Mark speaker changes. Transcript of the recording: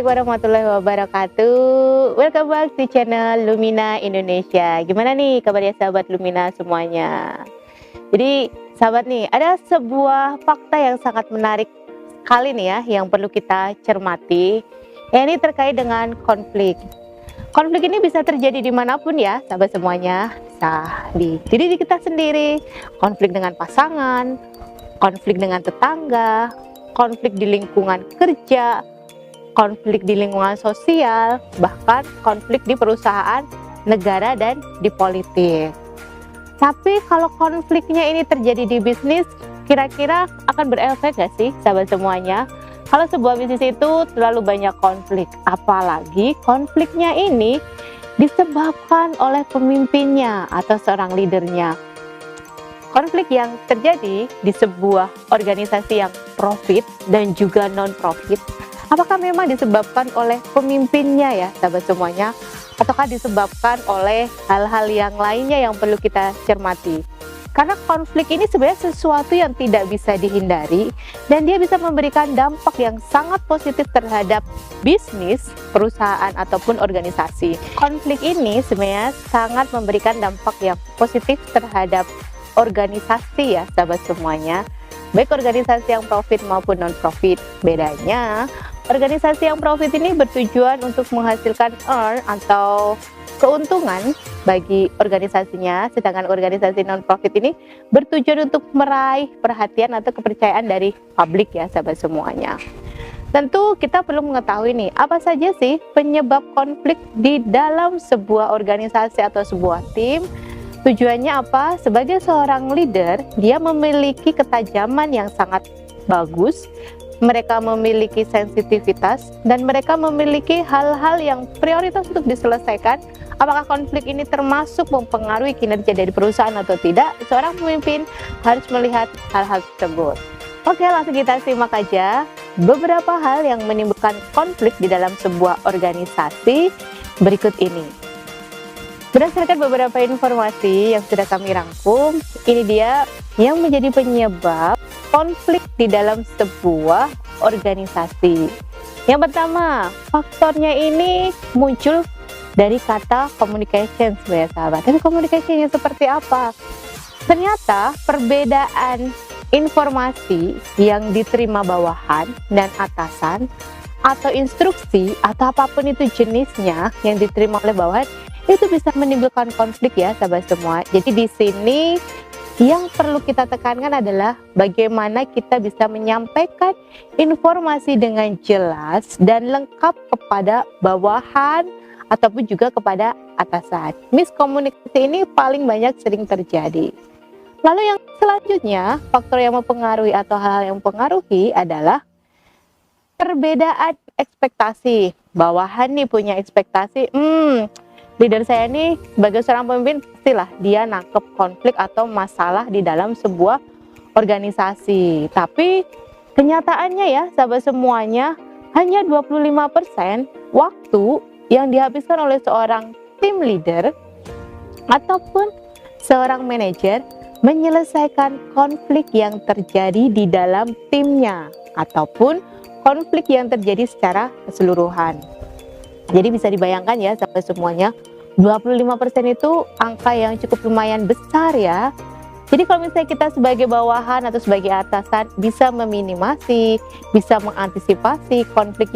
Speaker 1: Assalamualaikum warahmatullahi wabarakatuh. Welcome back to channel Lumina Indonesia. Gimana nih kabarnya sahabat Lumina semuanya? Jadi sahabat nih, ada sebuah fakta yang sangat menarik sekali nih ya, yang perlu kita cermati. Ini terkait dengan konflik. Konflik ini bisa terjadi dimanapun ya sahabat semuanya. Bisa di diri kita sendiri, konflik dengan pasangan, konflik dengan tetangga, konflik di lingkungan kerja, konflik di lingkungan sosial, bahkan konflik di perusahaan, negara, dan di politik. Tapi kalau konfliknya ini terjadi di bisnis, kira-kira akan berefek gak sih sahabat semuanya? Kalau sebuah bisnis itu terlalu banyak konflik, apalagi konfliknya ini disebabkan oleh pemimpinnya atau seorang leadernya. Konflik yang terjadi di sebuah organisasi yang profit dan juga non-profit, apakah memang disebabkan oleh pemimpinnya ya sahabat semuanya, ataukah disebabkan oleh hal-hal yang lainnya yang perlu kita cermati? Karena konflik ini sebenarnya sesuatu yang tidak bisa dihindari dan dia bisa memberikan dampak yang sangat positif terhadap bisnis, perusahaan, ataupun organisasi. Konflik ini sebenarnya sangat memberikan dampak yang positif terhadap organisasi ya sahabat semuanya, baik organisasi yang profit maupun non-profit. Bedanya, organisasi yang profit ini bertujuan untuk menghasilkan earn atau keuntungan bagi organisasinya, sedangkan organisasi non-profit ini bertujuan untuk meraih perhatian atau kepercayaan dari publik ya sahabat semuanya. Tentu kita perlu mengetahui nih, apa saja sih penyebab konflik di dalam sebuah organisasi atau sebuah tim. Tujuannya apa? Sebagai seorang leader, dia memiliki ketajaman yang sangat bagus, mereka memiliki sensitivitas, dan mereka memiliki hal-hal yang prioritas untuk diselesaikan. Apakah konflik ini termasuk mempengaruhi kinerja dari perusahaan atau tidak? Seorang pemimpin harus melihat hal-hal tersebut. Oke, langsung kita simak aja beberapa hal yang menimbulkan konflik di dalam sebuah organisasi berikut ini. Berdasarkan beberapa informasi yang sudah kami rangkum, ini dia yang menjadi penyebab konflik di dalam sebuah organisasi. Yang pertama, faktornya ini muncul dari kata communication sebenarnya sahabat. Tapi communication-nya seperti apa? Ternyata perbedaan informasi yang diterima bawahan dan atasan, atau instruksi atau apapun itu jenisnya yang diterima oleh bawahan, itu bisa menimbulkan konflik ya sahabat semua. Jadi di sini yang perlu kita tekankan adalah bagaimana kita bisa menyampaikan informasi dengan jelas dan lengkap kepada bawahan ataupun juga kepada atasan. Miskomunikasi ini paling banyak sering terjadi. Lalu yang selanjutnya, faktor yang mempengaruhi atau hal-hal yang mempengaruhi adalah perbedaan ekspektasi. Bawahan nih punya ekspektasi, leader saya nih sebagai seorang pemimpin pastilah dia nangkep konflik atau masalah di dalam sebuah organisasi. Tapi kenyataannya ya sahabat semuanya, hanya 25% waktu yang dihabiskan oleh seorang tim leader ataupun seorang manajer menyelesaikan konflik yang terjadi di dalam timnya ataupun konflik yang terjadi secara keseluruhan. Jadi bisa dibayangkan ya sahabat semuanya, 25% itu angka yang cukup lumayan besar ya. Jadi kalau misalnya kita sebagai bawahan atau sebagai atasan bisa meminimasi, bisa mengantisipasi konflik